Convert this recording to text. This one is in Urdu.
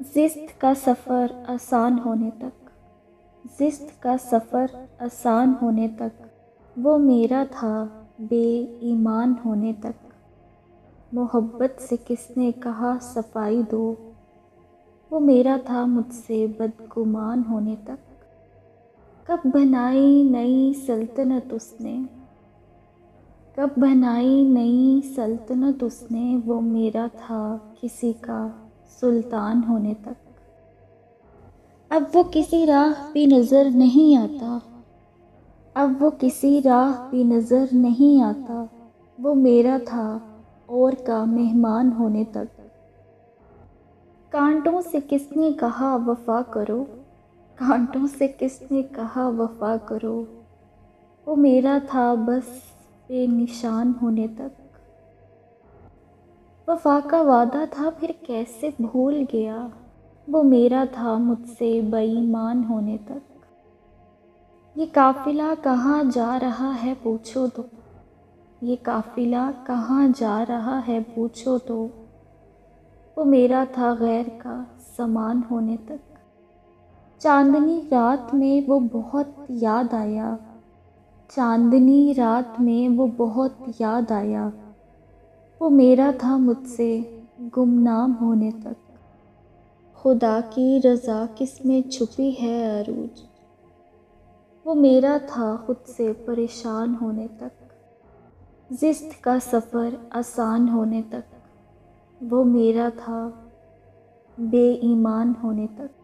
زشت کا سفر آسان ہونے تک، زشت کا سفر آسان ہونے تک، وہ میرا تھا بے ایمان ہونے تک۔ محبت سے کس نے کہا صفائی دو، وہ میرا تھا مجھ سے بدگمان ہونے تک۔ کب بنائی نئی سلطنت اس نے، کب بنائی نئی سلطنت اس نے، وہ میرا تھا کسی کا سلطان ہونے تک۔ اب وہ کسی راہ پہ نظر نہیں آتا، اب وہ کسی راہ پہ نظر نہیں آتا، وہ میرا تھا اور کا مہمان ہونے تک۔ کانٹوں سے کس نے کہا وفا کرو، کانٹوں سے کس نے کہا وفا کرو، وہ میرا تھا بس بے نشان ہونے تک۔ وفا کا وعدہ تھا پھر کیسے بھول گیا، وہ میرا تھا مجھ سے بے ایمان ہونے تک۔ یہ قافلہ کہاں جا رہا ہے پوچھو تو، یہ قافلہ کہاں جا رہا ہے پوچھو تو، وہ میرا تھا غیر کا سامان ہونے تک۔ چاندنی رات میں وہ بہت یاد آیا، چاندنی رات میں وہ بہت یاد آیا، وہ میرا تھا مجھ سے گمنام ہونے تک۔ خدا کی رضا کس میں چھپی ہے عروج، وہ میرا تھا خود سے پریشان ہونے تک۔ زشت کا سفر آسان ہونے تک، وہ میرا تھا بے ایمان ہونے تک۔